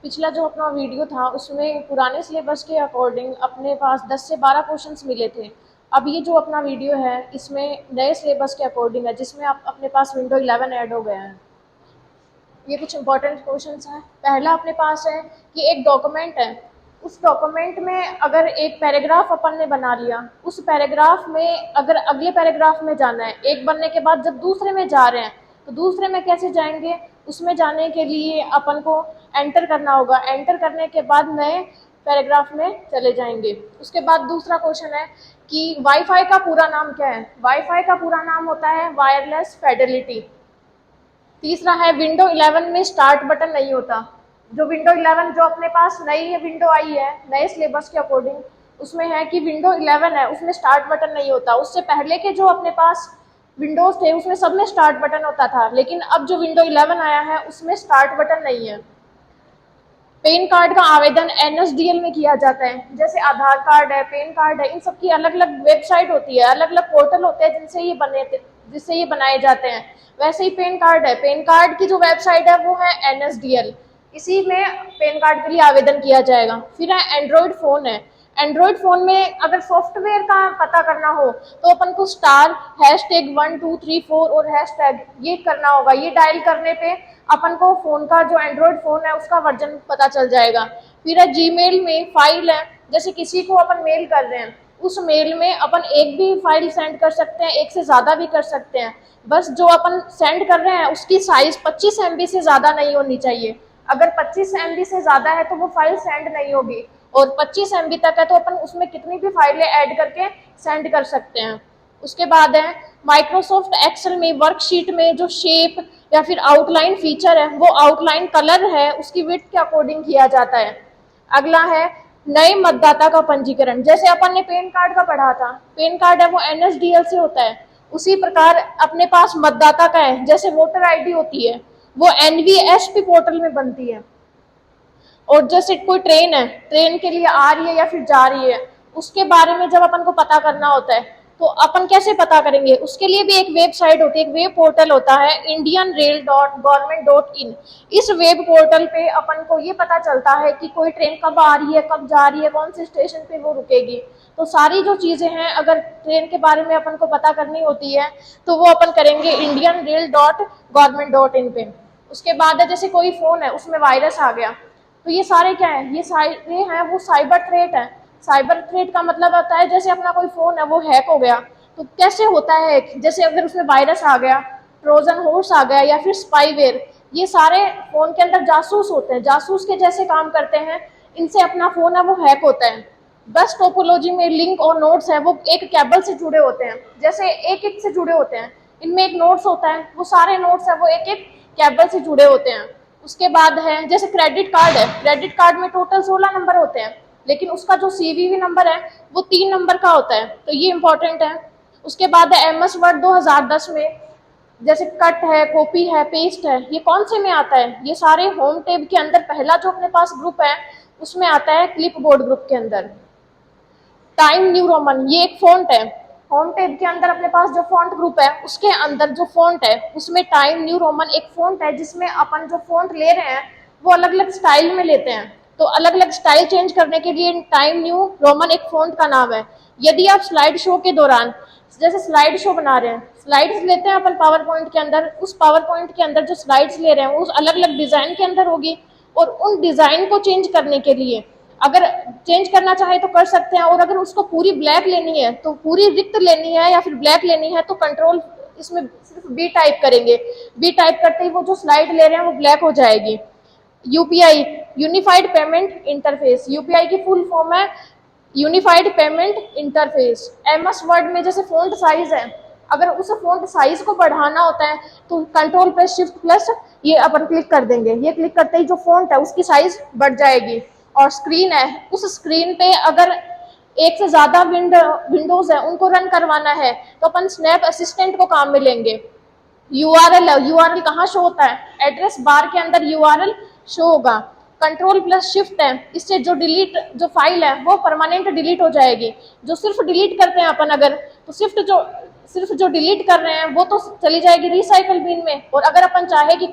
पिछला जो अपना वीडियो था उसमें पुराने सिलेबस के अकॉर्डिंग अपने पास 10 से 12 क्वेश्चंस मिले थे। अब ये जो अपना वीडियो है इसमें नए सिलेबस के अकॉर्डिंग है, जिसमें आप अपने पास विंडो 11 ऐड हो गया है। ये कुछ इंपॉर्टेंट क्वेश्चंस हैं। पहला अपने पास है कि एक डॉक्यूमेंट है, उस डॉक्यूमेंट में अगर एक पैराग्राफ अपन ने बना लिया, उस पैराग्राफ में अगर अगले पैराग्राफ में जाना है, एक बनने के बाद जब दूसरे में जा रहे हैं तो दूसरे में कैसे जाएंगे, उसमें जाने के लिए अपन को एंटर करना होगा। एंटर करने के बाद नए पैराग्राफ में चले जाएंगे। उसके बाद दूसरा क्वेश्चन है कि वाईफाई का पूरा नाम क्या है। वाईफाई का पूरा नाम होता है वायरलेस फिडेलिटी। तीसरा है विंडो 11 में स्टार्ट बटन नहीं होता। जो विंडो 11 जो अपने पास नई विंडो आई है नए सिलेबस के अकॉर्डिंग, उसमें है कि विंडो 11 है उसमें स्टार्ट बटन नहीं होता। उससे पहले के जो अपने पास विंडोज थे उसमें सब में स्टार्ट बटन होता था, लेकिन अब जो विंडो 11 आया है उसमें स्टार्ट बटन नहीं है। पैन कार्ड का आवेदन एनएसडीएल में किया जाता है। जैसे आधार कार्ड है, पैन कार्ड है, इन सब की अलग अलग वेबसाइट होती है, अलग अलग पोर्टल होते हैं जिससे ये बनाए जाते हैं। वैसे ही पैन कार्ड है, पैन कार्ड की जो वेबसाइट है वो है एनएसडीएल। इसी में पैन कार्ड के लिए आवेदन किया जाएगा। फिर है एंड्रॉयड फ़ोन है। एंड्रॉयड फ़ोन में अगर सॉफ्टवेयर का पता करना हो तो अपन को स्टार #1234 और हैशटैग ये करना होगा। ये डायल करने पे अपन को फ़ोन का जो एंड्रॉयड फ़ोन है उसका वर्जन पता चल जाएगा। फिर है जीमेल में फाइल है। जैसे किसी को अपन मेल कर रहे हैं, उस मेल में अपन एक भी फाइल सेंड कर सकते हैं, एक से ज़्यादा भी कर सकते हैं। बस जो अपन सेंड कर रहे हैं उसकी साइज़ 25 MB से ज़्यादा नहीं होनी चाहिए। अगर 25 MB से ज़्यादा है तो वो फाइल सेंड नहीं होगी, और 25 MB तक है तो अपन उसमें कितनी भी फाइलें ऐड करके सेंड कर सकते हैं। उसके बाद है माइक्रोसॉफ्ट एक्सेल में वर्कशीट में जो शेप या फिर आउटलाइन फीचर है वो आउटलाइन कलर है उसकी विड्थ के अकॉर्डिंग किया जाता है। अगला है नए मतदाता का पंजीकरण। जैसे अपन ने पैन कार्ड का पढ़ा था, पैन कार्ड है वो एनएसडीएल से होता है, उसी प्रकार अपने पास मतदाता का है। जैसे वोटर आईडी होती है वो एनवीएसपी पोर्टल में बनती है। और जैसे कोई ट्रेन है, ट्रेन के लिए आ रही है या फिर जा रही है, उसके बारे में जब अपन को पता करना होता है तो अपन कैसे पता करेंगे, उसके लिए भी एक वेबसाइट होती है, एक वेब पोर्टल होता है indianrail.government.in। इस वेब पोर्टल पे अपन को ये पता चलता है कि कोई ट्रेन कब आ रही है, कब जा रही है, कौन से स्टेशन पे वो रुकेगी। तो सारी जो चीजें हैं अगर ट्रेन के बारे में अपन को पता करनी होती है तो वो अपन करेंगे indianrail.government.in पे। उसके बाद है जैसे कोई फोन है उसमें वायरस आ गया, तो ये सारे क्या है, ये सारे हैं वो साइबर थ्रेट है। साइबर थ्रेट का मतलब होता है जैसे अपना कोई फोन है वो हैक हो गया, तो कैसे होता है, जैसे अगर उसमें वायरस आ गया, ट्रोजन हॉर्स आ गया या फिर स्पाईवेयर, ये सारे फोन के अंदर जासूस होते हैं, जासूस के जैसे काम करते हैं। इनसे अपना फोन है वो हैक होता है। बस टोपोलॉजी में लिंक और नोट्स है वो एक केबल से जुड़े होते हैं, जैसे एक एक से जुड़े होते हैं। इनमें एक नोट्स होता है, वो सारे नोट्स है वो एक एक केबल से जुड़े होते हैं। उसके बाद है जैसे क्रेडिट कार्ड है, क्रेडिट कार्ड में टोटल 16 नंबर होते हैं, लेकिन उसका जो सीवीवी नंबर है वो 3 नंबर का होता है, तो ये इंपॉर्टेंट है। उसके बाद है एमएस वर्ड 2010 में जैसे कट है, कॉपी है, पेस्ट है, ये कौन से में आता है, ये सारे होम टैब के अंदर पहला जो अपने पास ग्रुप है उसमें आता है, क्लिपबोर्ड ग्रुप के अंदर। टाइम न्यू रोमन ये एक फॉन्ट है, होम टैब के अंदर अपने पास जो फॉन्ट ग्रुप है उसके अंदर जो फॉन्ट है उसमें टाइम न्यू रोमन एक फॉन्ट है, जिसमें अपन जो फॉन्ट ले रहे हैं वो अलग अलग स्टाइल में लेते हैं। तो अलग अलग स्टाइल चेंज करने के लिए टाइम न्यू रोमन एक फॉन्ट का नाम है। यदि आप स्लाइड शो के दौरान जैसे स्लाइड शो बना रहे हैं, स्लाइड्स लेते हैं अपन पावर पॉइंट के अंदर, उस पावर पॉइंट के अंदर जो स्लाइड्स ले रहे हैं उस अलग अलग डिजाइन के अंदर होगी, और उन डिजाइन को चेंज करने के लिए अगर चेंज करना चाहे तो कर सकते हैं, और अगर उसको पूरी ब्लैक लेनी है तो पूरी रिक्त लेनी है या फिर ब्लैक लेनी है तो कंट्रोल इसमें सिर्फ बी टाइप करेंगे। बी टाइप करते ही वो जो स्लाइड ले रहे हैं वो ब्लैक हो जाएगी। UPI unified payment interface, UPI की फुल फॉर्म है unified payment interface. MS word में जैसे फॉन्ट साइज है, अगर उस फॉन्ट साइज को बढ़ाना होता है तो कंट्रोल प्लस शिफ्ट प्लस ये अपन क्लिक कर देंगे, ये क्लिक करते ही जो फॉन्ट है उसकी साइज बढ़ जाएगी। और स्क्रीन है, उस स्क्रीन पे अगर एक से ज्यादा विंडोज है उनको रन करवाना है तो अपन स्नैप असिस्टेंट को काम में लेंगे। यूआरएल है, यूआरएल कहाँ शो होता है, एड्रेस बार के अंदर यूआरएल शो होगा। कंट्रोल प्लस शिफ्ट है, इससे जो डिलीट जो फाइल है वो परमानेंट डिलीट हो जाएगी। जो सिर्फ डिलीट करते हैं अपन अगर, तो सिर्फ जो डिलीट कर रहे हैं वो तो चली जाएगी रिसाइकल बिन में, और अगर अपन चाहे कि